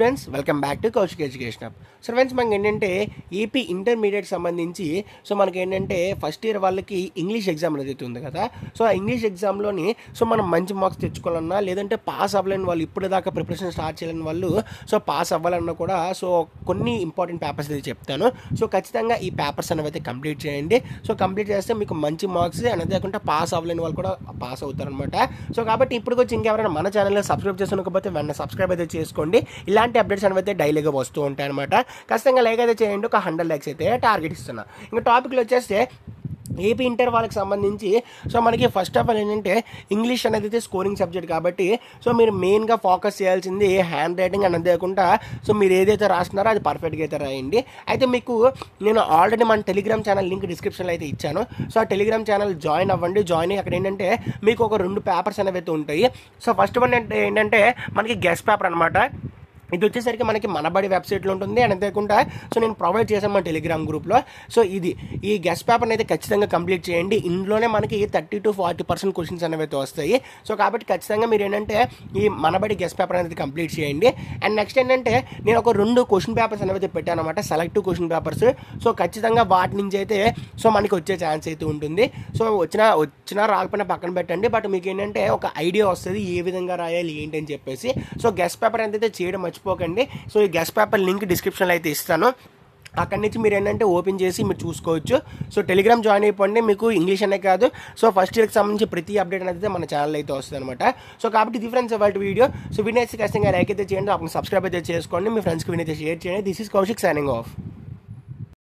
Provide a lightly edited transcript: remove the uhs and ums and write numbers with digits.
Friends, welcome back to Kaushik education hub. So friends, మనకి ఏంటంటే AP intermediate సంబంధించి మనకి ఏంటంటే ఫస్ట్ ఇయర్ వాళ్ళకి ఇంగ్లీష్ ఎగ్జామ్ అనేది ఉంది కదా. సో ఆ ఇంగ్లీష్ ఎగ్జామ్లోని మనం మంచి మార్క్స్ తెచ్చుకోవాలన్నా, లేదంటే పాస్ అవ్వలేని వాళ్ళు, ఇప్పుడు దాకా ప్రిపరేషన్ స్టార్ట్ చేయలేని వాళ్ళు పాస్ అవ్వాలన్నా కూడా కొన్ని ఇంపార్టెంట్ పేపర్స్ అయితే చెప్తాను. ఖచ్చితంగా ఈ పేపర్స్ అనేవి అయితే కంప్లీట్ చేయండి. కంప్లీట్ చేస్తే మీకు మంచి మార్క్స్ అనేది కాకుండా పాస్ అవ్వలేని వాళ్ళు కూడా పాస్ అవుతారనమాట. కాబట్టి ఇప్పుడు వచ్చి ఇంకెవరైనా మన ఛానల్లో సబ్స్క్రైబ్ చేసుకోకపోతే వెంటనే సబ్స్క్రైబ్ అయితే చేసుకోండి. ఇలాంటి అప్డేట్స్ అనేవి అయితే డైలీగా వస్తూ ఉంటాయి అనమాట. ఖచ్చితంగా లైక్ అయితే చేయండి. ఒక 100 లైక్స్ అయితే టార్గెట్ ఇస్తున్నా. ఇంకా టాపిక్లో వచ్చేస్తే ఏపీ ఇంటర్ వాళ్ళకి సంబంధించి మనకి ఫస్ట్ ఆఫ్ ఆల్ ఏంటంటే ఇంగ్లీష్ అనేది అయితే స్కోరింగ్ సబ్జెక్ట్ కాబట్టి మీరు మెయిన్గా ఫోకస్ చేయాల్సింది హ్యాండ్ రైటింగ్ అనేది లేకుండా మీరు ఏదైతే రాస్తున్నారో అది పర్ఫెక్ట్గా అయితే రాయండి. అయితే మీకు నేను ఆల్రెడీ మన టెలిగ్రామ్ ఛానల్ లింక్ డిస్క్రిప్షన్లో అయితే ఇచ్చాను. ఆ టెలిగ్రామ్ ఛానల్ జాయిన్ అవ్వండి. జాయిన్ అయ్యి అక్కడ ఏంటంటే మీకు ఒక 2 పేపర్స్ అనేవి అయితే ఉంటాయి. ఫస్ట్ వన్ ఏంటంటే మనకి గెస్ట్ పేపర్ అనమాట. ఇది వచ్చేసరికి మనకి మనబడి వెబ్సైట్లో ఉంటుంది. అండ్ అంతేకాకుండా నేను ప్రొవైడ్ చేశాను మన టెలిగ్రామ్ గ్రూప్లో. ఈ గెస్ట్ పేపర్ని అయితే ఖచ్చితంగా కంప్లీట్ చేయండి. ఇందులోనే మనకి 30 to 40% క్వశ్చన్స్ అనేవి అయితే వస్తాయి. కాబట్టి ఖచ్చితంగా మీరు ఏంటంటే ఈ మనబడి గెస్ట్ పేపర్ అనేది కంప్లీట్ చేయండి. అండ్ నెక్స్ట్ ఏంటంటే నేను ఒక 2 క్వశ్చన్ పేపర్స్ అనేవి అయితే పెట్టాను అనమాట, సెలెక్టివ్ క్వశ్చన్ పేపర్స్. ఖచ్చితంగా వాటి నుంచి అయితే మనకి వచ్చే ఛాన్స్ అయితే ఉంటుంది. వచ్చినా రాకపోయినా పక్కన పెట్టండి. బట్ మీకు ఏంటంటే ఒక ఐడియా వస్తుంది ఏ విధంగా రాయాలి ఏంటి అని చెప్పేసి. గెస్ట్ పేపర్ అయితే చేయడం మర్చిపోకండి. ఈ గెస్ట్ పేపర్ లింక్ డిస్క్రిప్షన్లో అయితే ఇస్తాను. అక్కడి నుంచి మీరు ఏంటంటే ఓపెన్ చేసి మీరు చూసుకోవచ్చు. టెలిగ్రామ్ జాయిన్ అయిపోండి. మీకు ఇంగ్లీష్ అనే కాదు ఫస్ట్ ఇయర్కి సంబంధించి ప్రతి అప్డేట్ అనేది మన ఛానల్ అయితే వస్తుంది అనమాట. కాబట్టి డిఫరెన్స్ వాటి వీడియో వీడియో ఖచ్చితంగా లైక్ అయితే చేయండి. అప్పుడు సబ్స్క్రైబ్ అయితే చేసుకోండి. మీ ఫ్రెండ్స్కి వినైతే షేర్ చేయండి. This is Kaushik signing off.